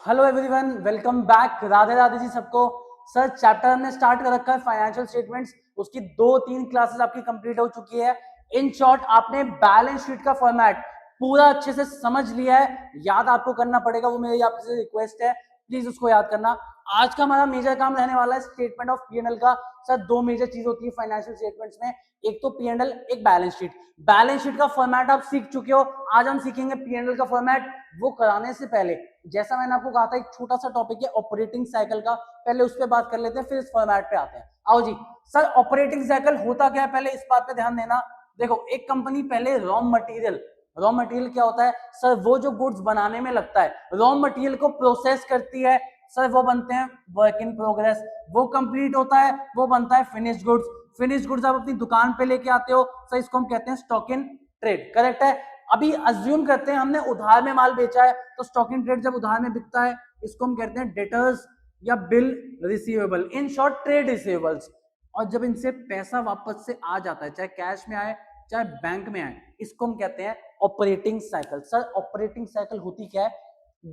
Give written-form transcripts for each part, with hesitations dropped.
Hello everyone, welcome back. Radhe Radhe ji सबको। Sir chapter हमने start कर रखा है फाइनेंशियल स्टेटमेंट्स। उसकी 2-3 क्लासेस आपकी कंप्लीट हो चुकी है। इन शॉर्ट आपने बैलेंस शीट का फॉर्मेट पूरा अच्छे से समझ लिया है। याद आपको करना पड़ेगा, वो मेरी आपसे रिक्वेस्ट है, प्लीज उसको याद करना। आज का हमारा मेजर काम रहने वाला है स्टेटमेंट ऑफ पी&एल का। सर दो मेजर चीज होती है फाइनेंशियल स्टेटमेंट्स में, एक तो पी&एल, एक बैलेंस शीट। बैलेंस शीट का फॉर्मेट आप सीख चुके हो, आज हम सीखेंगे पी&एल का फॉर्मेट। वो कराने से पहले, जैसा मैंने आपको कहा था, एक छोटा सा टॉपिक है ऑपरेटिंग साइकिल का, पहले उस पर बात कर लेते हैं, फिर इस फॉर्मेट पे आते हैं। आओ जी। सर ऑपरेटिंग साइकिल होता क्या है, पहले इस बात पे ध्यान देना। देखो, एक कंपनी पहले रॉ मटेरियल क्या होता है सर? वो जो गुड्स बनाने में लगता है, रॉ मटेरियल को प्रोसेस करती है सर, वो बनते हैं वर्क इन प्रोग्रेस। वो कंप्लीट होता है, वो बनता है फिनिश गुड्स। फिनिश गुड्स आप अपनी दुकान पे लेके आते हो सर, इसको हम कहते हैं स्टॉक इन ट्रेड। करेक्ट है। अभी अज्यूम करते हैं हमने उधार में माल बेचा है, तो स्टॉक इन ट्रेड जब उधार में बिकता है, इसको हम कहते हैं डेटर्स या bill receivable, in short trade receivables. और जब इनसे पैसा वापस से आ जाता है, चाहे कैश में आए चाहे बैंक में आए, इसको हम कहते हैं operating cycle. Sir operating cycle होती क्या है?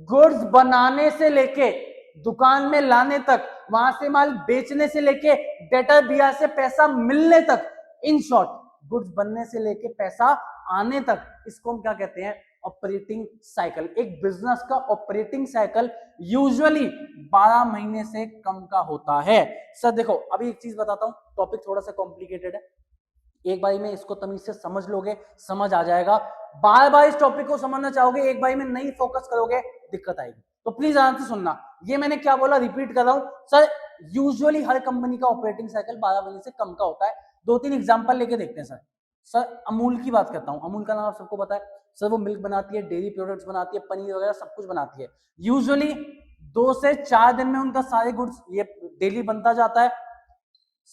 गुड्स बनाने से लेके दुकान में लाने तक, वहां से माल बेचने से लेके डेटर बिया से पैसा मिलने तक, इन शॉर्ट गुड्स बनने से लेके पैसा आने तक, इसको हम क्या कहते हैं? Operating cycle. एक बिजनेस का ऑपरेटिंग साइकिल यूजुअली 12 महीने से कम का होता है। सर देखो, अभी एक चीज बताता हूं, टॉपिक थोड़ा सा कॉम्प्लिकेटेड है, एक बारी में इसको तमीज से समझ लोगे, समझ आ जाएगा। बार बार इस टॉपिक को समझना चाहोगे, एक बारी में नहीं फोकस करोगे, दिक्कत आएगी। तो प्लीज आराम से सुनना। ये मैंने क्या बोला, रिपीट कर रहा हूं सर। यूजुअली हर कंपनी का ऑपरेटिंग साइकिल 12 महीने से कम का होता है। 2-3 एग्जांपल लेके देखते हैं सर। सर अमूल की बात करता हूं, अमूल का नाम आप सबको पता है सर। वो मिल्क बनाती है, डेयरी प्रोडक्ट्स बनाती है, पनीर वगैरह सब कुछ बनाती है। यूजुअली 2 से 4 दिन में उनका सारे गुड्स ये डेली बनता जाता है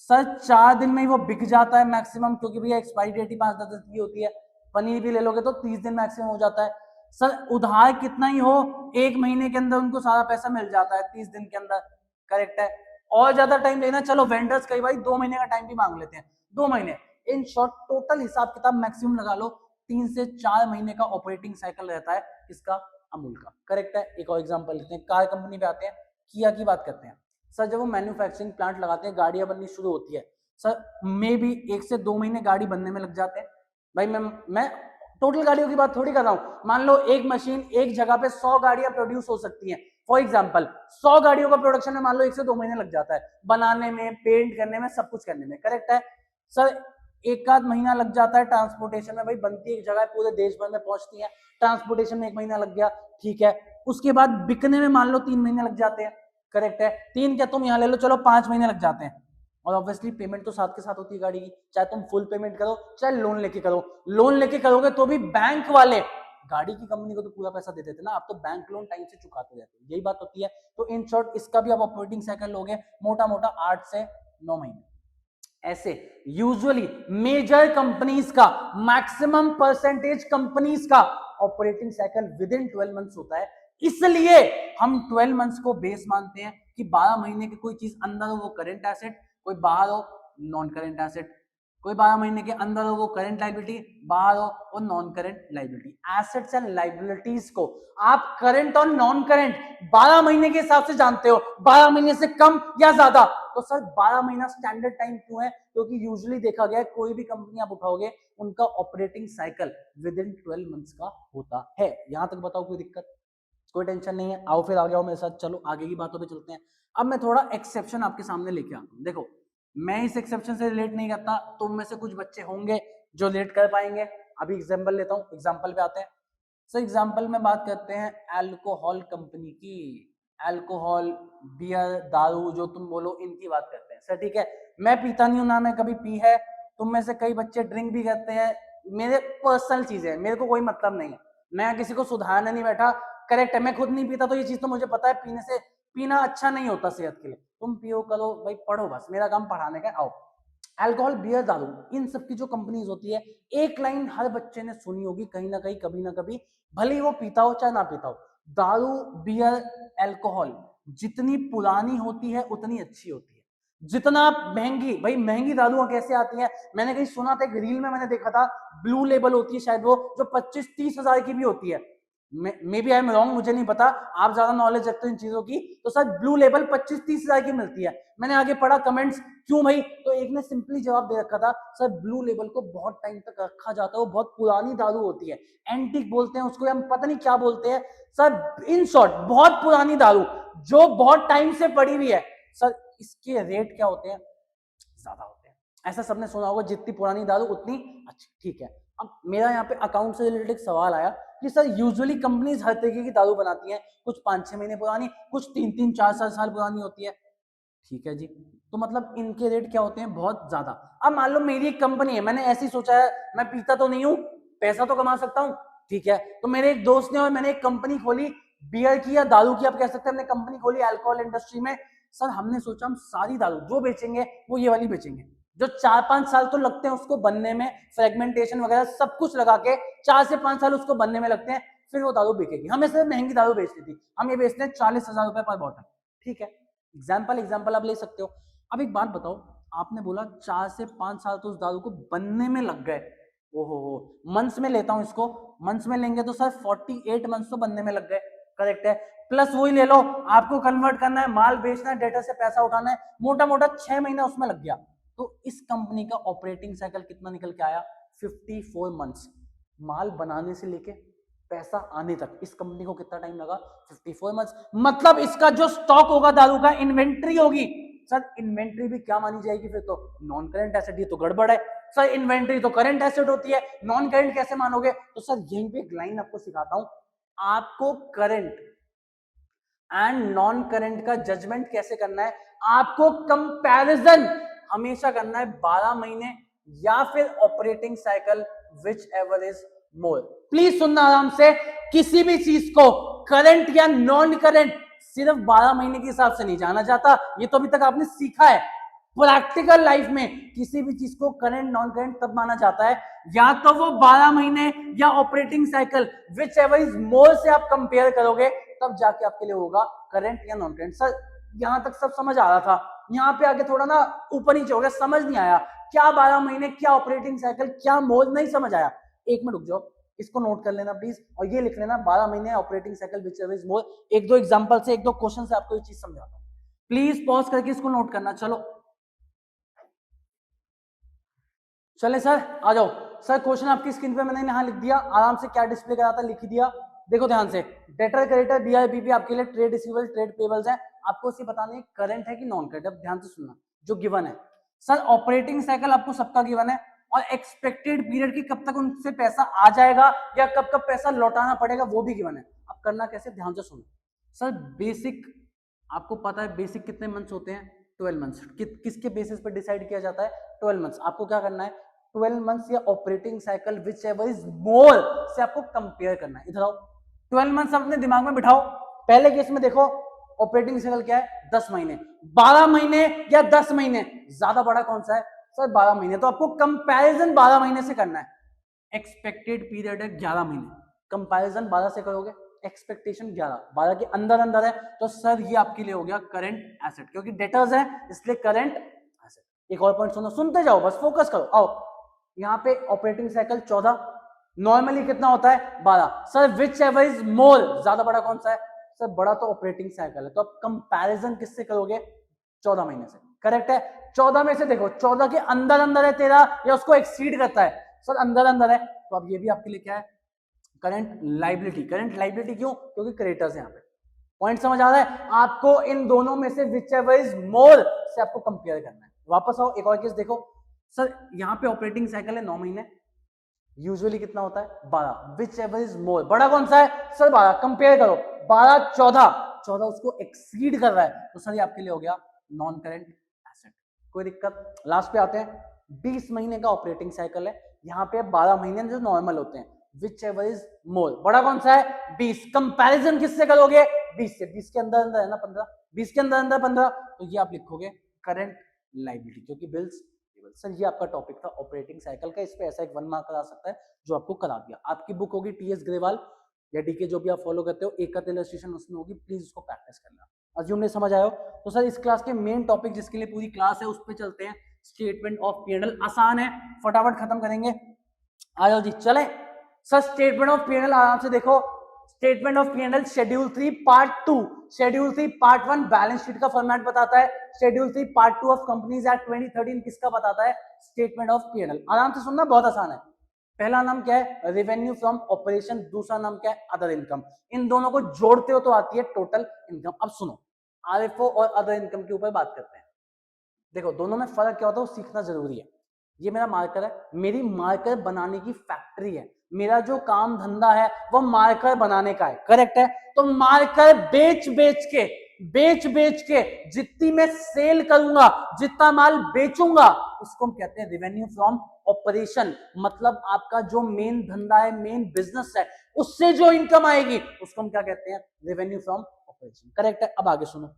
सर। 4 दिन में ही वो बिक जाता है मैक्सिमम, क्योंकि भैया एक्सपायरी डेट ही 5-10 दिन की होती है। पनीर भी ले लोगे तो 30 दिन मैक्सिमम हो जाता है सर। उधार कितना ही हो, 1 महीने के अंदर उनको सारा पैसा मिल जाता है, 30 दिन के अंदर। करेक्ट है। और ज्यादा टाइम लेना, चलो वेंडर्स कई बार 2 महीने का टाइम भी मांग लेते हैं, 2 महीने। इन शॉर्ट टोटल हिसाब किताब मैक्सिमम लगा लो, 3 से 4 महीने का ऑपरेटिंग साइकिल रहता है इसका, अमूल का। करेक्ट है। एक और एग्जाम्पल लेते हैं, कार कंपनी पे आते हैं, किया की बात करते हैं। सर जब वो मैन्युफैक्चरिंग प्लांट लगाते हैं, गाड़ियां बननी शुरू होती है सर, मे भी 1 से 2 महीने गाड़ी बनने में लग जाते हैं। भाई मैं टोटल गाड़ियों की बात थोड़ी कर रहा हूं। मान लो एक मशीन एक जगह पे 100 गाड़ियां प्रोड्यूस हो सकती हैं, फॉर एग्जाम्पल 100 गाड़ियों का प्रोडक्शन में मान लो 1 से 2 महीने लग जाता है, बनाने में, पेंट करने में, सब कुछ करने में। करेक्ट है सर। एक आध महीना लग जाता है ट्रांसपोर्टेशन में, भाई बनती है एक जगह पूरे देश भर में पहुंचती है, ट्रांसपोर्टेशन में 1 महीना लग गया, ठीक है। उसके बाद बिकने में मान लो 3 महीने लग जाते हैं। करेक्ट है। 3 क्या, तुम यहां ले लो, चलो 5 महीने लग जाते हैं। और ऑब्वियसली पेमेंट तो साथ के साथ होती है गाड़ी की, चाहे तुम फुल पेमेंट करो चाहे लोन लेके करो। लोन लेके करोगे तो भी बैंक वाले गाड़ी की कंपनी को तो पूरा पैसा दे देते ना, आप तो बैंक लोन टाइम से चुकाते रहते हो, यही बात होती है। तो इन शॉर्ट इसका भी आप ऑपरेटिंग साइकिल लोगे मोटा मोटा 8 से 9 महीने। ऐसे यूजुअली मेजर कंपनीज का, मैक्सिमम परसेंटेज कंपनीज का operating cycle with in 12 months होता है। इसलिए हम 12 मंथ्स को बेस मानते हैं कि 12 महीने की कोई चीज अंदर हो वो करंट एसेट, कोई बाहर हो नॉन करंट एसेट। कोई 12 महीने के अंदर हो वो करंट लाइबिलिटी, बाहर हो वो non current liability. Assets and liabilities को आप करंट और नॉन करंट 12 महीने के हिसाब से जानते हो, 12 महीने से कम या ज्यादा। तो सर 12 महीना स्टैंडर्ड टाइम क्यों है? क्योंकि यूजुअली देखा गया है कोई भी कंपनी आप उठाओगे उनका operating cycle with in 12 months का होता है। यहां तक बताओ कोई दिक्कत? कोई टेंशन नहीं है। आओ फिर आगे आओ मेरे साथ, चलो आगे की बातों पे चलते हैं। अब मैं थोड़ा एक्सेप्शन आपके सामने लेके आता हूं। देखो, मैं इस एक्सेप्शन से रिलेट नहीं करता, तुम में से कुछ बच्चे होंगे जो रिलेट कर पाएंगे। अभी एग्जाम्पल लेता हूं, एग्जाम्पल पे आते हैं। सर एग्जाम्पल में बात करते हैं अल्कोहल कंपनी की। अल्कोहल, बियर, दारू जो तुम बोलो, इनकी बात करते हैं सर, ठीक है। मैं पीता नहीं हूं, ना मैं कभी पी है। तुम में से कई बच्चे ड्रिंक भी करते हैं, मेरे पर्सनल चीजें है, मेरे को कोई मतलब नहीं है, मैं किसी को सुधारने नहीं बैठा। करेक्ट है, मैं खुद नहीं पीता तो ये चीज तो मुझे पता है, पीने से पीना अच्छा नहीं होता सेहत के लिए। तुम पियो करो भाई, पढ़ो, बस मेरा काम पढ़ाने का। आओ, अल्कोहल, बियर, दारू, इन सब की जो कंपनीज होती है, एक लाइन हर बच्चे ने सुनी होगी कहीं ना कहीं, कभी ना कभी, भले ही वो पीता हो चाहे ना पीता हो। दारू, बियर, अल्कोहल जितनी पुरानी होती है उतनी अच्छी होती है। जितना महंगी, भाई महंगी दारुआं कैसे आती है? मैंने कहीं सुना था, एक रील में मैंने देखा था, ब्लू लेबल होती है शायद वो, जो 25-30 हजार की भी होती है। Maybe I am wrong, मुझे नहीं पता, आप ज्यादा नॉलेज रखते हो इन चीजों की। तो सर ब्लू लेबल 25-30 हजार की मिलती है। मैंने आगे पढ़ा कमेंट्स, क्यों भाई? तो एक ने सिंपली जवाब दे रखा था, सर ब्लू लेबल को बहुत टाइम तक रखा जाता है, वो बहुत पुरानी दारू होती है, एंटीक बोलते हैं उसको, हम पता नहीं क्या बोलते हैं सर। इन शॉर्ट बहुत पुरानी दारू जो बहुत टाइम से पड़ी हुई है सर, इसके रेट क्या होते हैं? ज्यादा होते हैं। ऐसा सबने सुना होगा, जितनी पुरानी दारू उतनी अच्छी। ठीक है, अब मेरा यहाँ पे अकाउंट से रिलेटेड एक सवाल आया कि सर यूजुअली कंपनीज हर तरीके की दारू बनाती हैं, कुछ 5-6 महीने पुरानी, कुछ 3-3 4-4 साल पुरानी होती है। ठीक है जी, तो मतलब इनके रेट क्या होते हैं? बहुत ज्यादा। अब मान लो मेरी एक कंपनी है, मैंने ऐसे ही सोचा है, मैं पीता तो नहीं हूं, पैसा तो कमा सकता हूं, ठीक है, तो मेरे एक दोस्त ने और मैंने एक कंपनी खोली बियर की या दारू की, आप कह सकते हैं, हमने कंपनी खोली अल्कोहल इंडस्ट्री में। सर हमने सोचा हम सारी दारू जो बेचेंगे वो ये वाली बेचेंगे, जो 4-5 साल तो लगते हैं उसको बनने में, फ्रेगमेंटेशन वगैरह सब कुछ लगा के 4 से 5 साल उसको बनने में लगते हैं, फिर वो दारू बिकेगी। हमें सिर्फ महंगी दारू बेचनी थी, हम ये बेचते हैं 40,000 रुपए पर बॉटल। ठीक है, एग्जाम्पल आप ले सकते हो। अब एक बात बताओ, आपने बोला 4 से 5 साल तो उस दारू को बनने में लग गए, ओहो हो, मंथ्स में लेता हूं इसको, मंथ्स में लेंगे तो सर 48 मंथ्स तो बनने में लग गए, करेक्ट है। प्लस वही ले लो, आपको कन्वर्ट करना है, माल बेचना है, डेटा से पैसा उठाना है, मोटा मोटा 6 महीना उसमें लग गया। तो इस कंपनी का ऑपरेटिंग साइकिल कितना निकल के आया? 54 मंथ्स। माल बनाने से लेके पैसा आने तक इस कंपनी को कितना टाइम लगा? 54 मंथ्स। मतलब इसका जो स्टॉक होगा दारू का, इन्वेंट्री होगी सर, इन्वेंट्री भी क्या मानी जाएगी फिर? तो नॉन करंट एसेट, ये तो गड़बड़ है सर, इन्वेंट्री तो करंट एसेट होती है, नॉन करंट कैसे मानोगे? तो सर यहीं पे एक लाइन आपको सिखाता हूं, आपको करंट एंड नॉन करंट का जजमेंट कैसे करना है, आपको कंपैरिजन हमेशा करना है 12 महीने या फिर operating cycle, which ever is more. Please सुनना आराम से, किसी भी चीज को करंट या नॉन करंट सिर्फ 12 महीने के हिसाब से नहीं जाना जाता, ये तो अभी तक आपने सीखा है। प्रैक्टिकल लाइफ में किसी भी चीज को करंट नॉन करंट तब माना जाता है या तो वो 12 महीने या operating cycle, which ever is more से आप कंपेयर करोगे, तब जाके आपके लिए होगा करंट या नॉन करंट। सर यहां तक सब समझ आ रहा था, यहाँ पे आगे थोड़ा ना ऊपर नीचे हो गया, समझ नहीं आया क्या 12 महीने, क्या ऑपरेटिंग साइकिल, क्या मोड, नहीं समझ आया। एक मिनट रुक जाओ, इसको नोट कर लेना प्लीज, और ये लिख लेना 12 महीने operating cycle which ever is more. एक दो एग्जांपल से, एक दो क्वेश्चन से आपको ये चीज समझाता हूं, प्लीज पॉज करके इसको नोट करना। चलो चले सर, आ जाओ सर, क्वेश्चन आपकी स्क्रीन पे मैंने यहाँ लिख दिया, आराम से क्या डिस्प्ले करा था लिख दिया, देखो ध्यान से। डेटर क्रेडिटर डीआईपीपी आपके लिए ट्रेड रिसीवेबल ट्रेड पेबल्स है, आपको उसे बताने करंट है कि नॉन करंट। अब ध्यान से सुनना जो गिवन है सर, ऑपरेटिंग साइकिल आपको सबका गिवन है, और एक्सपेक्टेड पीरियड की कब तक उनसे पैसा आ जाएगा या कब कब पैसा लौटाना पड़ेगा वो भी गिवन है। अब करना कैसे, ध्यान से सुनो सर। बेसिक आपको पता है, बेसिक कितने मंथ्स होते हैं? 12 मंथ्स। किसके बेसिस पर डिसाइड किया जाता है? 12 मंथ्स। आपको क्या करना है, 12 मंथ्स या operating cycle which ever is more से आपको कंपेयर करना है। इधर आओ, 12 मंथ्स अपने दिमाग में बिठाओ। पहले केस में देखो ऑपरेटिंग साइकिल क्या है? 10 महीने। 12 महीने या 10 महीने, ज्यादा बड़ा कौन सा है सर? 12 महीने। तो आपको कंपैरिजन 12 महीने से करना है। एक्सपेक्टेड पीरियड है 11 महीने, कंपैरिजन 12 से करोगे, एक्सपेक्टेशन 11, 12 के अंदर अंदर है, तो सर ये आपके लिए हो गया करंट एसेट, क्योंकि डेटर्स है इसलिए करंट एसेट। एक और पॉइंट सुनो, सुनते जाओ बस, फोकस करो। आओ यहाँ पे ऑपरेटिंग साइकिल 14, नॉर्मली कितना होता है? 12। Sir which ever is more, ज्यादा बड़ा कौन सा है सर? बड़ा तो ऑपरेटिंग साइकिल है, तो आप कंपैरिजन किससे करोगे? 14 महीने से, करेक्ट है। 14 में से देखो 14 के अंदर अंदर है तेरा या उसको एक्सीड करता है? सर अंदर अंदर है, तो अब ये भी आपके लिए क्या है? Current liability. करंट लाइबिलिटी क्यों? क्योंकि क्रेडिटर्स है यहाँ पे। पॉइंट समझ आ रहा है आपको? इन दोनों में से विच एवर इज मोर से आपको कंपेयर करना है। वापस आओ, एक और केस देखो सर, यहाँ पे ऑपरेटिंग साइकिल है 9 महीने, यूजुअली कितना होता है? 12। विच एवर इज मोर, बड़ा कौन सा है सर? 12। कंपेयर करो, 12 14, 14 उसको एक्सीड कर रहा है, तो सर ये आपके लिए हो गया नॉन करंट एसेट। कोई दिक्कत? लास्ट पे आते हैं, 20 महीने का ऑपरेटिंग साइकिल है, यहाँ पे 12 महीने जो नॉर्मल होते हैं, विच एवर इज मोर, बड़ा कौन सा है? 20। कंपैरिजन किससे करोगे? 20 से। 20 के अंदर अंदर है ना 15, 20 के अंदर अंदर 15, तो ये आप लिखोगे करंट लाइबिलिटी, क्योंकि बिल्स। सर ये आपका टॉपिक था ऑपरेटिंग साइकिल का, इस पे ऐसा एक 1 मार्क करा सकता है जो आपको करा दिया। आपकी बुक होगी टीएस ग्रेवाल या डीके जो भी आप फॉलो करते हो, एकत इलस्ट्रेशन उसमें होगी, प्लीज उसको प्रैक्टिस करना। अज्यूम नहीं समझ आयो तो सर इस क्लास के मेन टॉपिक जिसके लिए पूरी क्लास है उस पर चलते हैं। स्टेटमेंट ऑफ पीएनएल आसान है, फटाफट खत्म करेंगे। आ जाओ जी, चले सर। स्टेटमेंट ऑफ पीएनएल आराम से देखो, statement of P&L schedule 3 part 2, schedule 3 part 1 balance sheet का फॉर्मेट बताता है, schedule 3 part 2 of companies act 2013 किसका बताता है, स्टेटमेंट ऑफ P&L। आराम से सुनना, बहुत आसान है। पहला नाम क्या है, रेवेन्यू फ्रॉम ऑपरेशन, दूसरा नाम क्या है, अदर इनकम। इन दोनों को जोड़ते हो तो आती है टोटल इनकम। अब सुनो, आरएफओ और अदर इनकम के ऊपर बात करते हैं। देखो दोनों में फर्क क्या होता है वो सीखना जरूरी है। ये मेरा मार्कर है, मेरी मार्कर बनाने की फैक्ट्री है, मेरा जो काम धंधा है वो मार्कर बनाने का है, करेक्ट है। तो मार्कर बेच बेच के जितनी मैं सेल करूंगा, जितना माल बेचूंगा, इसको हम कहते हैं रेवेन्यू फ्रॉम ऑपरेशन। मतलब आपका जो मेन धंधा है, मेन बिजनेस है, उससे जो इनकम आएगी उसको हम क्या कहते हैं, रेवेन्यू फ्रॉम ऑपरेशन, करेक्ट है। अब आगे सुनो,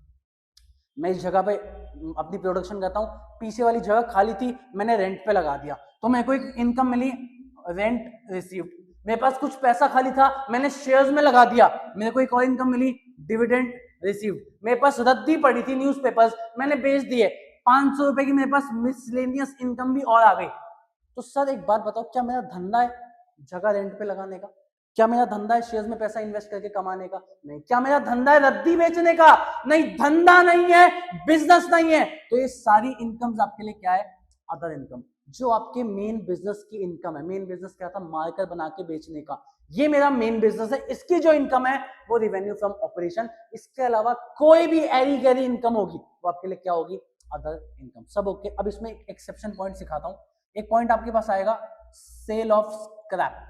मैं इस जगह पे अपनी प्रोडक्शन करता हूँ, पीछे वाली जगह खाली थी, मैंने रेंट पे लगा दिया, तो मेरे को एक इनकम मिली, रेंट रिसीव्ड। मेरे पास कुछ पैसा खाली था, मैंने शेयर्स में लगा दिया, मेरे को एक और इनकम मिली, डिविडेंड रिसीव्ड। मेरे पास रद्दी पड़ी थी न्यूज़पेपर्स, मैंने बेच दिए, 500 रुपए की मेरे पास मिसलेनियस इनकम भी और आ गई। तो सर एक बात बताओ, क्या मेरा धंधा है जगह रेंट पे लगाने का? क्या मेरा धंधा है शेयर्स में पैसा इन्वेस्ट करके कमाने का? नहीं। क्या मेरा धंधा है रद्दी बेचने का? नहीं, धंधा नहीं है, बिजनेस नहीं है। तो ये सारी इनकम्स आपके लिए क्या है, अदर इनकम, जो आपके मेन बिजनेस की इनकम है। मेन बिजनेस क्या था, मार्कर बना के बेचने का, ये मेरा मेन बिजनेस है। इसकी जो इनकम है वो रेवेन्यू फ्रॉम ऑपरेशन। इसके अलावा कोई भी एरी गैरी इनकम होगी वो आपके लिए क्या होगी, अदर इनकम। सब ओके। अब इसमें एक एक्सेप्शन पॉइंट सिखाता हूं। एक पॉइंट आपके पास आएगा, sale of scrap,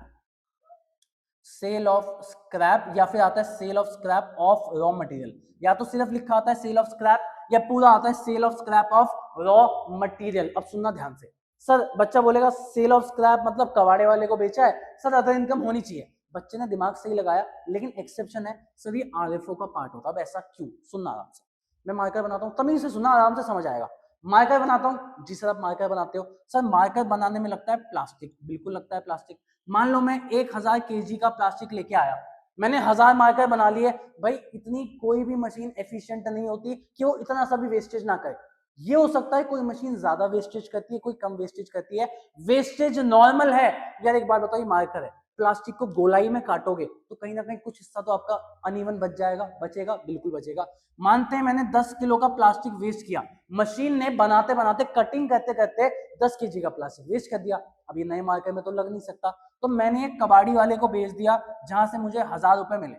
sale of scrap, या फिर आता है sale of scrap of raw material. या तो सिर्फ लिखा आता है सेल ऑफ स्क्रैप, या पूरा आता है sale of scrap of raw material. अब सुनना ध्यान से, सर बच्चा बोलेगा सेल ऑफ स्क्रैप मतलब कबाड़े वाले को बेचा है, सर अदर इनकम होनी चाहिए। बच्चे ने दिमाग सही लगाया, लेकिन एक्सेप्शन है, सर ये आरएफओ का पार्ट होता है। अब ऐसा क्यों, सुनना आराम से। मैं मार्कर बनाता हूँ, तमीज से सुनना, आराम से समझ आएगा। मार्कर बनाता हूँ जी सर, आप मार्कर बनाते हो, सर मार्कर बनाने में लगता है प्लास्टिक, बिल्कुल लगता है प्लास्टिक। मान लो मैं 1000 kg का प्लास्टिक लेके आया, मैंने 1000 मार्कर बना लिए। भाई इतनी कोई भी मशीन एफिशिएंट नहीं होती कि वो इतना सा भी वेस्टेज ना करे। ये हो सकता है कोई मशीन ज्यादा वेस्टेज करती है, कोई कम वेस्टेज करती है, वेस्टेज नॉर्मल है। यार एक बात बताओ, ये मार्कर है, प्लास्टिक को गोलाई में काटोगे तो कहीं ना कहीं कुछ हिस्सा तो आपका अनइवन बच जाएगा, बचेगा, बिल्कुल बचेगा। मानते हैं मैंने 10 किलो का प्लास्टिक वेस्ट किया, मशीन ने बनाते बनाते कटिंग करते करते 10 kg का प्लास्टिक वेस्ट कर दिया। अब ये नए मार्केट में तो लग नहीं सकता, तो मैंने एक कबाड़ी वाले को बेच दिया जहां से मुझे 1000 रुपए मिले।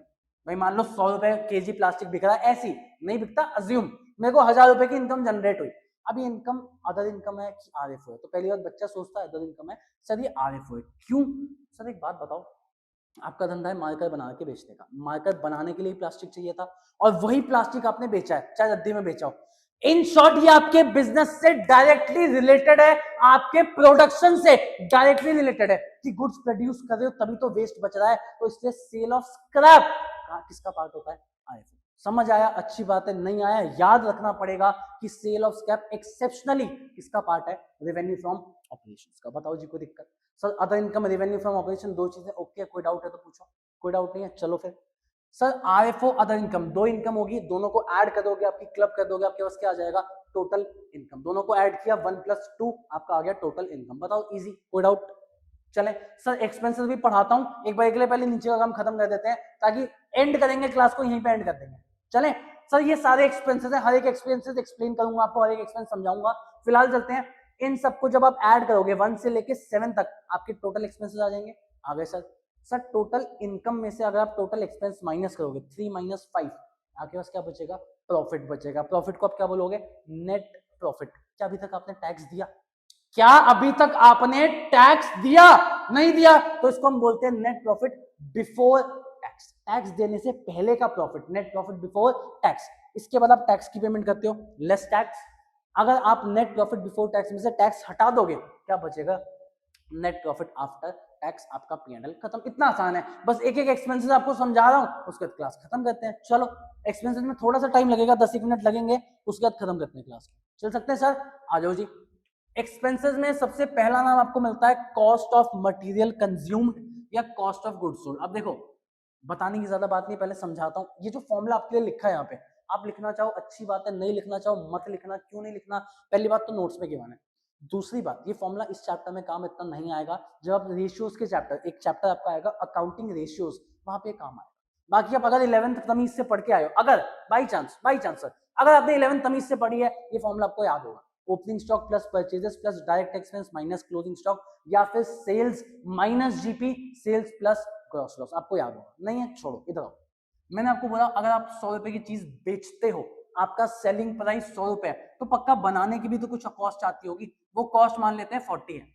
भाई मान लो 100 रुपए केजी प्लास्टिक बिक रहा है, ऐसी नहीं बिकता, अज्यूम मेरे को 1000 रुपए की इनकम जनरेट हुई। अब ये इनकम अदर इनकम है कि आरएफओ है? तो पहली बात बच्चा सोचता है अदर इनकम है, सर ये आरएफओ है क्यों? सर एक बात बताओ, आपका धंधा है मार्कर बना के बेचने का, मार्कर बनाने के लिए प्लास्टिक चाहिए था, और वही प्लास्टिक आपने बेचा है, चाहे रद्दी में बेचा हो। इन शॉर्ट ये आपके बिजनेस से डायरेक्टली रिलेटेड है, आपके प्रोडक्शन से डायरेक्टली रिलेटेड है कि गुड्स प्रोड्यूस कर रहे हो तभी तो वेस्ट बच रहा है, तो इसलिए सेल ऑफ स्क्रैप किसका पार्ट होता है, आईएफओ। समझ आया? अच्छी बात है। नहीं आया, याद रखना पड़ेगा कि सेल ऑफ स्क्रैप एक्सेप्शनली किसका पार्ट है, रेवेन्यू फ्रॉम ऑपरेशंस का। बताओ जी कोई दिक्कत? Sir other income revenue from operation दो चीजें ओके, कोई डाउट है तो पूछो। कोई डाउट नहीं है, चलो फिर। सर आरएफओ अदर इनकम, दो इनकम होगी, दोनों को ऐड कर दोगे, आपकी क्लब कर दोगे, आपके पास क्या आ जाएगा, टोटल इनकम। दोनों को ऐड किया 1 + 2 आपका आ गया टोटल इनकम। बताओ इजी, कोई डाउट? चले सर एक्सपेंसेस भी पढ़ाता हूं एक बार, एक पहले नीचे का काम खत्म कर देते हैं ताकि एंड करेंगे क्लास को यहीं पे एंड कर देंगे। चले सर ये सारे एक्सपेंसेस हैं, हर एक एक्सपेंसेस एक्सप्लेन करूंगा आपको, हर एक एक्सपेंस समझाऊंगा। फिलहाल चलते हैं, इन सबको जब आप ऐड करोगे 1 से लेके 7 तक आपके टोटल एक्सपेंसेस आ जाएंगे। आ गए सर? सर टोटल इनकम में से अगर आप टोटल एक्सपेंस माइनस करोगे 3 - 5, आपके पास क्या बचेगा, प्रॉफिट बचेगा। प्रॉफिट को आप क्या बोलोगे, नेट प्रॉफिट। क्या अभी तक आपने टैक्स दिया? क्या अभी तक आपने टैक्स दिया? नहीं दिया, तो इसको हम बोलते हैं net profit before tax. Tax देने से पहले का profit, net profit before tax. इसके बाद आप टैक्स की पेमेंट करते हो, लेस टैक्स। अगर आप नेट प्रॉफिट बिफोर टैक्स में से टैक्स हटा दोगे, क्या बचेगा, नेट प्रॉफिट आफ्टर टैक्स। आपका P&L खत्म। इतना आसान है, बस एक एक एक्सपेंसेस आपको समझा रहा हूं, उसके बाद क्लास खत्म करते हैं। चलो एक्सपेंसेस में थोड़ा सा टाइम लगेगा, 10 मिनट लगेंगे, उसके बाद खत्म करते हैं क्लास। चल सकते हैं सर? आ जाओ जी। एक्सपेंसेस में सबसे पहला नाम आपको मिलता है कॉस्ट ऑफ मटेरियल कंज्यूम्ड या कॉस्ट ऑफ गुड्स सोल्ड। अब देखो बताने की ज्यादा बात नहीं, पहले समझाता हूं। ये जो फॉर्मूला आपके लिए लिखा है यहाँ पे, आप लिखना चाहो अच्छी बात है, नहीं लिखना चाहो मत लिखना। क्यों नहीं लिखना? पहली बात तो नोट्स में गिवन है, दूसरी बात ये फॉर्मूला इस चैप्टर में काम इतना नहीं आएगा। जब आप रेशियोज के चैप्टर, एक चैप्टर आपका आएगा अकाउंटिंग रेशियोज, वहां पे काम आएगा। बाकी आप अगर 11th तमीज से पढ़ के आए हो, अगर बाई चांस सर अगर आपने 11th तमीज से पढ़ी है, ये फॉर्मूला आपको याद होगा, opening stock plus purchases plus direct expense minus closing stock, या फिर sales minus GP, sales plus gross loss, आपको याद होगा। नहीं है, छोड़ो, इधर आओ। मैंने आपको बोला अगर आप 100 रुपए की चीज बेचते हो, आपका सेलिंग प्राइस 100 रुपए है, तो पक्का बनाने की भी तो कुछ कॉस्ट आती होगी, वो कॉस्ट मान लेते हैं 40 है।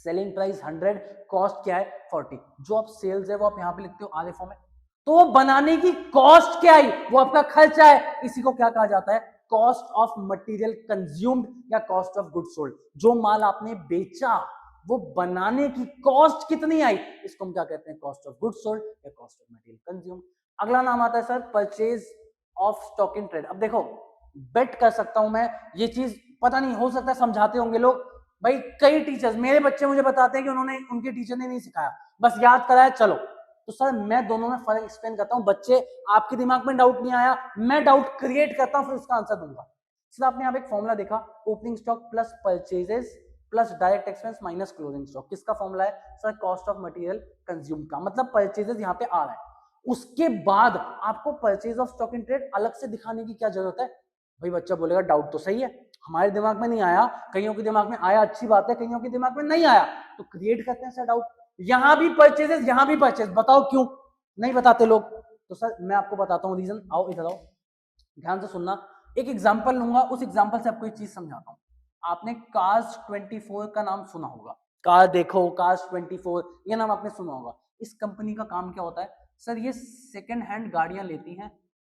सेलिंग प्राइस 100, कॉस्ट क्या है 40, जो आप सेल्स है वो आप यहाँ पे लिखते हो आधे फॉर्म में, तो बनाने की कॉस्ट क्या आई, वो आपका खर्चा है, इसी को क्या कहा जाता है, कॉस्ट ऑफ मटेरियल कंज्यूम्ड या कॉस्ट ऑफ गुड्स सोल्ड। जो माल आपने बेचा वो बनाने की कॉस्ट कितनी आई, इसको हम क्या कहते हैं, कॉस्ट ऑफ गुड्स सोल्ड या कॉस्ट ऑफ मटेरियल कंज्यूम्ड। अगला नाम आता है sir purchase of stock in trade. अब देखो बेट कर सकता हूं मैं, ये चीज पता नहीं, हो सकता है समझाते होंगे लोग, भाई कई टीचर्स, मेरे बच्चे मुझे बताते हैं कि उन्होंने, उनके टीचर ने नहीं सिखाया, बस याद कराया चलो। तो सर मैं दोनों में फर्क एक्सप्लेन करता हूं, बच्चे आपके दिमाग में डाउट नहीं आया, मैं डाउट क्रिएट करता हूं, फिर उसका आंसर दूंगा। सर आपने यहाँ पे एक फॉर्मूला देखा, opening stock plus purchases plus direct expense minus closing stock, किसका फॉर्मूला है sir, cost of material consume का, मतलब परचेजेस यहाँ पे आ रहा है। उसके बाद आपको purchase of stock in trade अलग से दिखाने की क्या जरूरत है, भाई बच्चा बोलेगा डाउट तो सही है, हमारे दिमाग में नहीं आया, कईयों के दिमाग में आया, अच्छी बात है, कईयों के दिमाग में नहीं आया, तो क्रिएट करते हैं सर डाउट, यहां भी परचेजेस यहां भी परचेज, बताओ क्यों नहीं बताते लोग। तो सर मैं आपको बताता हूं रीजन, आओ इधर आओ, ध्यान से सुनना, एक एग्जांपल लूंगा, उस एग्जांपल से आपको एक चीज समझाता हूं। आपने कार्स 24 का नाम सुना होगा, कार देखो, कार्स 24, ये नाम आपने सुना होगा। इस कंपनी का काम क्या होता है सर, ये सेकंड हैंड गाड़ियां लेती हैं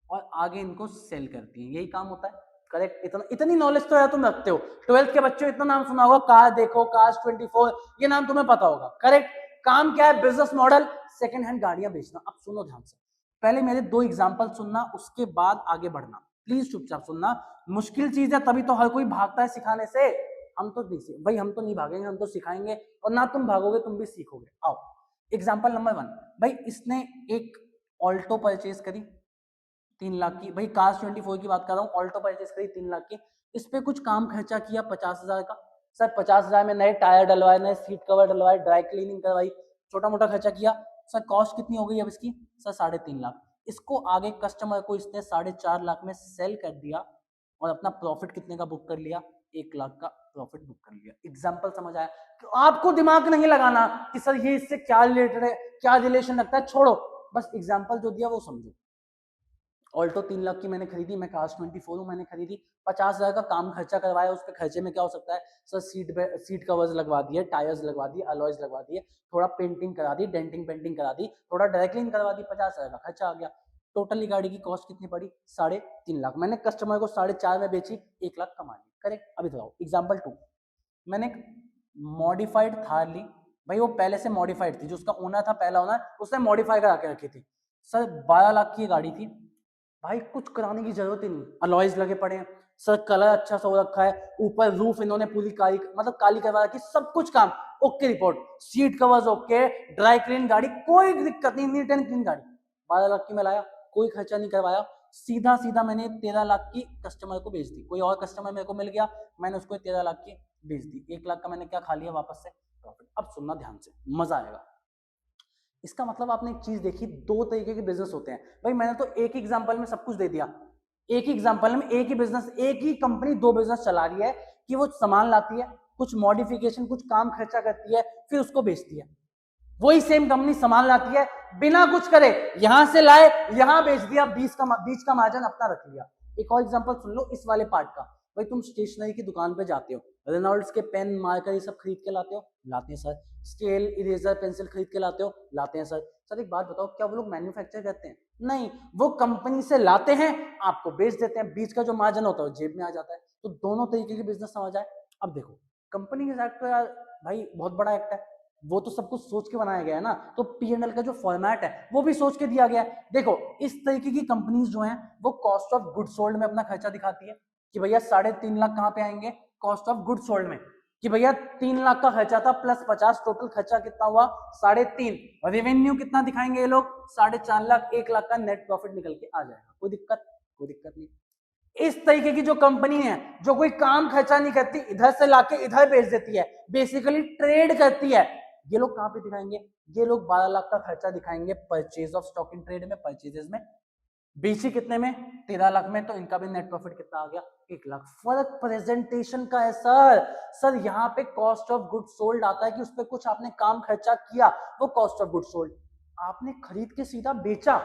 और आगे इनको सेल करती हैं, यही काम होता है, करेक्ट। इतनी नॉलेज तो यार तुम रखते हो, 12th के बच्चों इतना नाम सुना होगा, कार देखो, कार्स 24, ये नाम तुम्हें पता होगा, करेक्ट। काम क्या है, बिजनेस मॉडल सेकंड हैंड गाड़ियां बेचना। अब सुनो ध्यान से, पहले मेरे 2 एग्जांपल सुनना, उसके बाद आगे बढ़ना, प्लीज चुपचाप सुनना, मुश्किल चीज है तभी तो हर कोई भागता है सिखाने से, हम तो नहीं, भाई हम तो नहीं भागेंगे, हम तो सिखाएंगे, और ना तुम भागोगे तुम भी सीखोगे। आओ एग्जांपल नंबर 1, भाई इसने एक ऑल्टो परचेज करी 3 लाख की, भाई कार्स 24 की बात कर रहा हूँ, ऑल्टो परचेज करी 3 लाख की, इस पे कुछ काम खर्चा किया 50,000 का, सर 50,000 में नए टायर डलवाए, नए सीट कवर डलवाए, ड्राई क्लीनिंग करवाई, छोटा मोटा खर्चा किया, सर कॉस्ट कितनी हो गई अब इसकी, सर 3.5 लाख। इसको आगे कस्टमर को इसने 4.5 लाख में सेल कर दिया और अपना प्रॉफिट कितने का बुक कर लिया, 1 लाख का प्रॉफिट बुक कर लिया। एग्जाम्पल समझ आया, तो आपको दिमाग नहीं लगाना कि सर ये इससे क्या रिलेटेड है, क्या रिलेशन रखता है, छोड़ो, बस एग्जाम्पल जो दिया वो समझो। ऑल्टो 3 लाख की मैंने खरीदी, मैं कार्स 24 मैंने खरीदी, 50,000 का काम खर्चा करवाया, उसके खर्चे में क्या हो सकता है सर, सीट कवर्स लगवा दिए, टायर्स लगवा दिए, अलॉयज लगवा दिए, थोड़ा पेंटिंग करा दी, डेंटिंग पेंटिंग करा दी, थोड़ा ड्राई क्लीन करवा दी, 50,000 का खर्चा आ गया। टोटली गाड़ी की कॉस्ट कितनी पड़ी, 3.5 लाख। मैंने कस्टमर को 4.5 में बेची, 1 लाख कमा ली, करेक्ट। अभी बताओ एग्जाम्पल 2, मैंने एक मॉडिफाइड थार ली, भाई वो पहले से मॉडिफाइड थी, जो उसका ओनर था, पहला ओनर, उसने मॉडिफाई करा के रखी थी, सर 12 लाख की गाड़ी थी, भाई कुछ कराने की जरूरत ही नहीं, अलॉयज लगे पड़े हैं, सर कलर अच्छा सा हो रखा है, ऊपर रूफ इन्होंने पूरी काली, मतलब काली करवा रखी, सब कुछ काम okay, report, seat covers okay, dry clean गाड़ी, कोई दिक्कत नहीं, नीट एंड क्लीन गाड़ी, 12 लाख की मैं लाया, कोई खर्चा नहीं करवाया, सीधा सीधा मैंने 13 लाख की कस्टमर को बेच दी, कोई और कस्टमर मेरे को मिल गया, मैंने उसको 13 लाख की बेच दी, 1 लाख का मैंने क्या खा लिया वापस से, प्रॉफिट। अब सुनना ध्यान से, मजा आएगा। इसका मतलब आपने एक चीज देखी, 2 तरीके के बिजनेस होते हैं, भाई मैंने तो एक ही एग्जांपल में सब कुछ दे दिया, एक ही एग्जांपल में एक ही बिजनेस, एक ही कंपनी 2 बिजनेस चला रही है, कि वो सामान लाती है, कुछ मॉडिफिकेशन, कुछ काम खर्चा करती है, फिर उसको बेचती है। वही सेम कंपनी सामान लाती है, बिना कुछ करे, यहां से लाए, यहां बेच दिया, बीच का मार्जिन अपना रख लिया। एक और एग्जांपल सुन लो इस वाले पार्ट का, भाई तुम स्टेशनरी की दुकान पे जाते हो, रेनॉल्ड्स के पेन, मार्कर, ये सब खरीद के लाते हो, लाते हैं सर, स्केल, इरेजर, पेंसिल खरीद के लाते हो, लाते हैं सर। सर एक बात बताओ, क्या वो लोग मैन्युफैक्चर करते हैं, नहीं, वो कंपनी से लाते हैं, आपको बेच देते हैं, बीच का जो मार्जिन होता है जेब में आ जाता है। तो दोनों तरीके के बिजनेस समझ आए। अब देखो कंपनी के साथ तो यार भाई बहुत बड़ा एक्ट है, वो तो सब कुछ सोच के बनाया गया है ना, तो P&L का जो फॉर्मेट है वो भी सोच के दिया गया है। देखो इस तरीके की कंपनीज जो हैं वो कॉस्ट ऑफ गुड सोल्ड में अपना खर्चा दिखाती है, कि भैया 3.5 लाख कहाँ पे आएंगे, कॉस्ट ऑफ गुड सोल्ड में, कि भैया 3 लाख का खर्चा था प्लस 50, टोटल खर्चा कितना हुआ 3.5, रेवेन्यू कितना दिखाएंगे ये लोग 4.5 लाख, 1 लाख का नेट प्रॉफिट निकल के आ जाएगा, कोई दिक्कत नहीं। इस तरीके की जो कंपनी है, जो कोई काम खर्चा नहीं करती, इधर से लाके इधर बेच देती है, बेसिकली ट्रेड करती है, ये लोग कहाँ पे दिखाएंगे, ये लोग 12 लाख का खर्चा दिखाएंगे purchase of stock in trade में, परचेजेस में। बीसी कितने में, 13 लाख में, तो इनका भी नेट प्रॉफिट कितना आ गया, 1 लाख। फर्क प्रेजेंटेशन का है सर यहाँ पे कॉस्ट ऑफ गुड सोल्ड आता है कि उस पर कुछ आपने काम खर्चा किया, वो कॉस्ट ऑफ गुड सोल्ड। आपने खरीद के सीधा बेचा,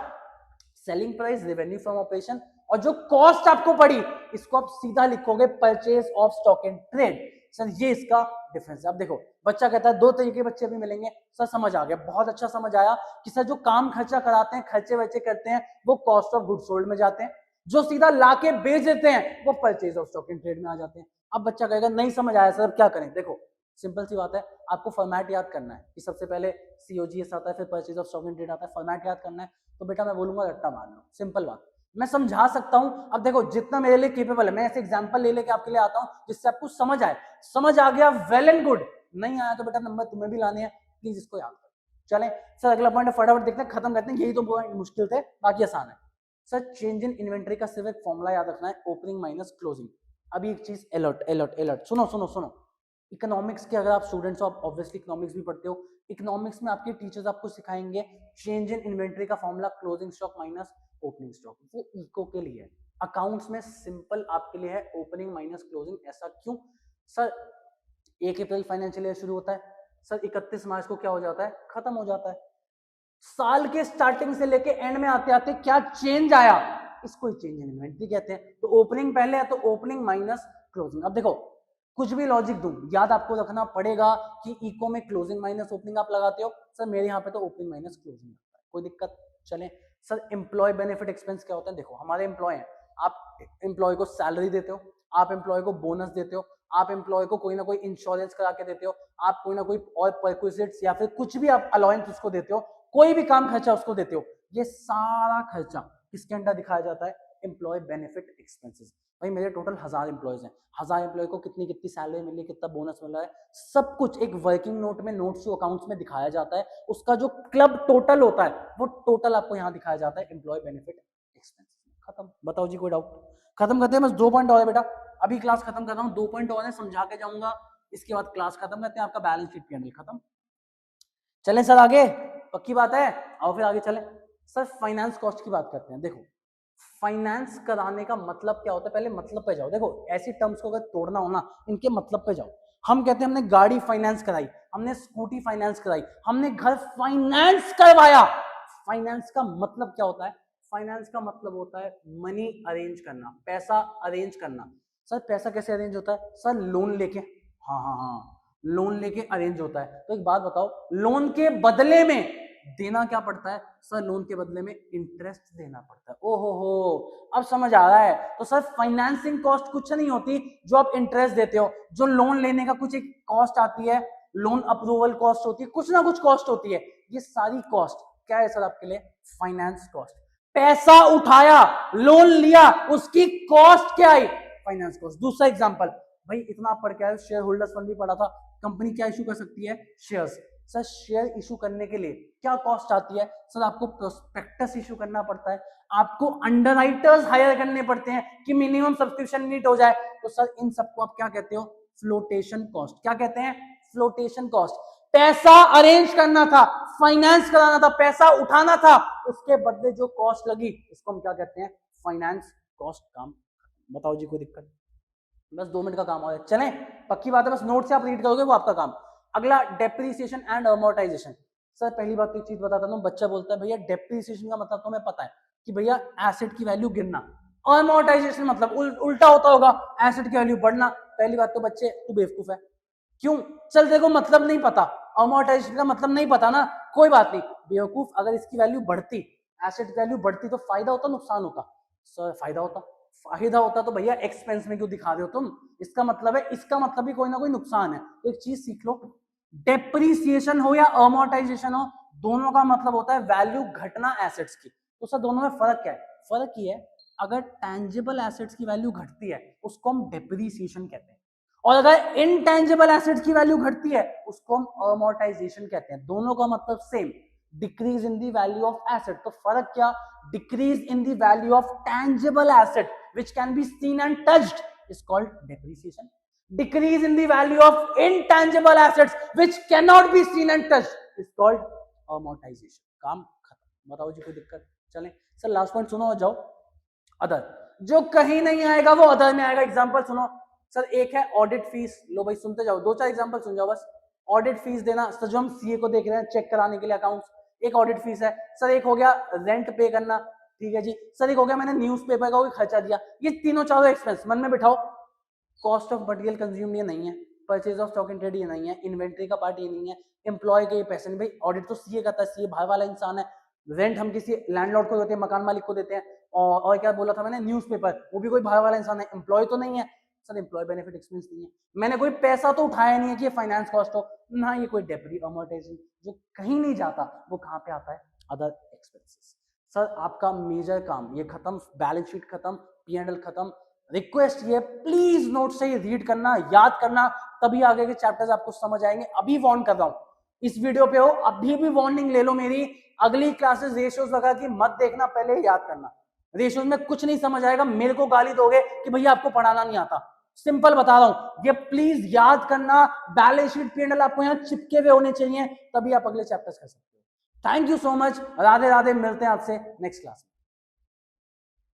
selling price, revenue from operation, और जो कॉस्ट आपको पड़ी इसको आप सीधा लिखोगे purchase of stock in trade. Sir ये इसका डिफरेंस है। अब देखो बच्चा कहता है 2 तरीके के बच्चे भी मिलेंगे। सर समझ आ गया, बहुत अच्छा समझ आया कि सर जो काम खर्चा कराते हैं, खर्चे वर्चे करते हैं, वो कॉस्ट ऑफ गुड सोल्ड में जाते हैं, जो सीधा लाके बेच देते हैं वो purchase of stock in trade में आ जाते हैं। अब बच्चा कहेगा नहीं समझ आया सर, क्या करें? देखो सिंपल सी बात है, आपको फॉर्मेट याद करना है कि सबसे पहले सीओजीएस आता है, फिर purchase of stock in trade आता है, फॉर्मेट याद करना है। तो बेटा मैं बोलूंगा रट्टा मार लो, सिंपल बात, मैं समझा सकता हूं। अब देखो जितना मेरे लिए केपेबल है, मैं ऐसे एग्जांपल ले लेके आपके लिए आता हूं जिससे आपको समझ आए। समझ आ गया वेल एंड गुड, नहीं आया तो बेटा नंबर तुम्हें भी लाने हैं, प्लीज इसको याद करो। चलें सर अगला पॉइंट फटाफट देखते हैं, खत्म करते हैं। यही तो पॉइंट मुश्किल थे, बाकी आसान है। सर चेंज इन इन्वेंटरी का सिर्फ एक फॉर्मूला याद रखना है, ओपनिंग माइनस क्लोजिंग। अभी एक चीज अलर्ट अलर्ट अलर्ट, सुनो सुनो सुनो। इकोनॉमिक्स के अगर आप स्टूडेंट्स हो, आप ऑब्वियसली इकोनॉमिक्स भी पढ़ते हो, इकोनॉमिक्स में आपके टीचर्स आपको सिखाएंगे चेंज इन इन्वेंटरी का formula closing stock minus opening stock, वो इको के लिए है। अकाउंट्स में सिंपल आपके लिए है ओपनिंग माइनस क्लोजिंग। ऐसा क्यों? सर 1 अप्रैल फाइनेंशियल ईयर शुरू होता है, सर 31 मार्च को क्या हो जाता है, खत्म हो जाता है। साल के स्टार्टिंग से लेके एंड में आते आते क्या चेंज आया, इसको ही चेंज इन इन्वेंटरी कहते हैं। तो ओपनिंग पहले है तो ओपनिंग माइनस क्लोजिंग। अब देखो कुछ भी लॉजिक दूं, याद आपको रखना पड़ेगा कि इको में क्लोजिंग माइनस ओपनिंग आप लगाते हो। सर मेरे यहाँ पे तो ओपनिंग माइनस क्लोजिंग लगता है, कोई दिक्कत? चलें सर एम्प्लॉय बेनिफिट एक्सपेंस क्या होता है? देखो हमारे एम्प्लॉय हैं, आप एम्प्लॉय को सैलरी देते हो, आप एम्प्लॉय को बोनस देते हो, आप एम्प्लॉय को कोई ना कोई इंश्योरेंस करा के देते हो, आप कोई ना कोई और परक्विजिट्स या फिर कुछ भी आप अलाउंस उसको देते हो, कोई भी काम खर्चा उसको देते हो। ये सारा खर्चा किसके अंडर दिखाया जाता है? Employ benefit expenses. भाई मेरे टोटल 1000 एम्प्लॉयज हैं, 1000 एम्प्लॉय को कितनी कितनी सैलरी मिली, कितना बोनस मिल रहा है, सब कुछ एक वर्किंग नोट में, नोट्स टू अकाउंट्स में दिखाया जाता है। उसका जो क्लब टोटल होता है वो टोटल आपको यहाँ दिखाया जाता है एम्प्लॉय बेनिफिट एक्सपेंसेस। खत्म, बताओ जी कोई डाउट? खत्म करते हैं, बस 2 पॉइंट और है बेटा, अभी क्लास खत्म कर रहा हूँ, 2 पॉइंट और है, समझा के जाऊंगा, इसके बाद क्लास खत्म करते हैं, आपका बैलेंस शीट पी खत्म। चलें सर आगे, पक्की बात है? आओ फिर आगे चलें। सर फाइनेंस कॉस्ट की बात करते हैं। देखो फाइनेंस कराने का मतलब क्या होता है, पहले मतलब पे जाओ। देखो ऐसी टर्म्स को अगर तोड़ना हो ना, इनके मतलब पे जाओ। हम कहते हैं हमने गाड़ी फाइनेंस कराई, हमने स्कूटी फाइनेंस कराई, हमने घर फाइनेंस करवाया। फाइनेंस का मतलब क्या होता है? फाइनेंस का मतलब होता है मनी अरेंज करना, पैसा अरेंज करना। सर पैसा कैसे अरेंज होता है? सर लोन लेके, हाँ हाँ हाँ, लोन लेके अरेंज होता है। तो एक बात बताओ, लोन के बदले में देना क्या पड़ता है? सर लोन के बदले में इंटरेस्ट देना पड़ता है। ओहो हो, अब समझ आ रहा है। तो सर फाइनेंसिंग कॉस्ट कुछ नहीं होती जो आप इंटरेस्ट देते हो, जो लोन लेने का कुछ एक कॉस्ट आती है, लोन अप्रूवल कॉस्ट होती है, कुछ ना कुछ कॉस्ट होती है, ये सारी कॉस्ट क्या है सर आपके लिए? Finance cost. पैसा उठाया, लोन लिया, उसकी कॉस्ट क्या आई? Finance cost. दूसरा एग्जांपल, भाई इतना आप पढ़ के आए, शेयर होल्डर्स फंड भी पढ़ा था, कंपनी क्या इशू कर सकती है? शेयर्स। सर शेयर इशू करने के लिए क्या कॉस्ट आती है? सर आपको प्रोस्पेक्टस इशू करना पड़ता है, आपको अंडरराइटर्स हायर करने पड़ते हैं कि मिनिमम सब्सक्रिप्शन मीट हो जाए। तो सर इन सबको आप क्या कहते हो? Flotation cost. क्या कहते हैं? Flotation cost. पैसा अरेंज करना था, फाइनेंस कराना था, पैसा उठाना था, उसके बदले जो कॉस्ट लगी इसको हम क्या कहते हैं? Finance cost. काम बताओ जी कोई दिक्कत? बस 2 मिनट का काम हो, चलें पक्की बात है, बस नोट से आप रीड करोगे वो आपका काम। अगला डेप्रीसिएशन एंड अमोर्टाइजेशन। सर पहली बात तो एक चीज बताता हूँ, बच्चा बोलता है भैया डेप्रीसिएशन का मतलब तो हमें पता है कि भैया एसेट की वैल्यू गिरना, अमोर्टाइजेशन मतलब उल्टा होता होगा, एसेट की वैल्यू बढ़ना। पहली बात तो बच्चे तू बेवकूफ है, क्यों? चल देखो मतलब नहीं पता, अमोर्टाइजेशन का मतलब नहीं पता ना, कोई बात नहीं बेवकूफ, अगर इसकी वैल्यू बढ़ती, एसेट की वैल्यू बढ़ती तो फायदा होता नुकसान होता? सर फायदा होता। फायदा होता तो भैया एक्सपेंस में क्यों दिखा रहे हो तुम? इसका मतलब है, इसका मतलब भी कोई ना कोई नुकसान है। तो एक चीज सीख लो, डेप्रीसिएशन हो या अमोर्टाइजेशन हो, दोनों का मतलब होता है वैल्यू घटना एसेट्स की। तो सर दोनों में फर्क क्या है? फर्क ये है, अगर टेंजिबल एसेट्स की वैल्यू घटती है उसको हम डेप्रीसिएशन कहते हैं, और अगर इनटेंजिबल एसेट्स की वैल्यू घटती है उसको हम अमोर्टाइजेशन कहते हैं। दोनों का मतलब same, decrease in the value of asset. तो फर्क क्या? Decrease in the value of tangible asset which can be seen and touched is called depreciation. Decrease in the value of intangible assets which cannot be seen and touched is called amortization. काम खत्म. बताओ जी कोई दिक्कत? चलें sir last point सुनो और जाओ. Other, जो कहीं नहीं आएगा वो अदर में आएगा. एग्जांपल सुनो सर, एक है ऑडिट फीस. लो भाई सुनते जाओ, दो चार एग्जांपल सुन जाओ बस. ऑडिट फीस देना सर, जो हम सीए को देख रहे हैं चेक कराने के लिए अकाउंट्स, एक ऑडिट फीस है सर. एक हो गया रेंट पे करना, ठीक है जी सर. एक हो गया मैंने न्यूज़पेपर का कोई खर्चा दिया. ये तीनों चारों एक्सपेंस मन में बिठाओ. कॉस्ट ऑफ मटेरियल कंज्यूम ये नहीं है, purchase of stock in trade ये नहीं है, इन्वेंट्री का पार्ट ये नहीं है, एम्प्लॉय के ये पैसे नहीं. भाई ऑडिट तो सीए करता है, सीए बाहर वाला इंसान है. रेंट हम किसी लैंडलॉर्ड को देते हैं, मकान मालिक को देते हैं. और क्या बोला था मैंने, न्यूज़पेपर, वो भी कोई बाहर वाला इंसान है, एम्प्लॉय तो नहीं है सर. एम्प्लॉय बेनिफिट एक्सपेंस नहीं है. मैंने कोई पैसा तो उठाया नहीं है कि ये फाइनेंस कॉस्ट हो ना, ये कोई डेब्री अमोर्टाइजेशन जो कहीं नहीं जाता. वो कहाँ पे आता है? Other expenses. सर आपका मेजर काम ये खत्म, बैलेंस शीट खत्म, पी&एल खत्म. रिक्वेस्ट ये प्लीज नोट से ही रीड करना, याद करना, तभी आगे के चैप्टर्स आपको समझ आएंगे. अभी वार्न कर रहा हूं, इस वीडियो पे हो अभी भी वार्निंग ले लो मेरी. अगली क्लासेस रेशियोज वगैरह की मत देखना, पहले याद करना. रेशियोज में कुछ नहीं समझ आएगा, मेरे को गाली दोगे कि भैया आपको पढ़ाना नहीं आता. सिंपल बता रहा हूं, ये प्लीज याद करना. बैलेंस शीट पी&एल आपको यहाँ चिपके हुए होने चाहिए, तभी आप अगले चैप्टर्स कर सकते हो. Thank you so much. Radhe Radhe. मिलते हैं आपसे नेक्स्ट क्लास में.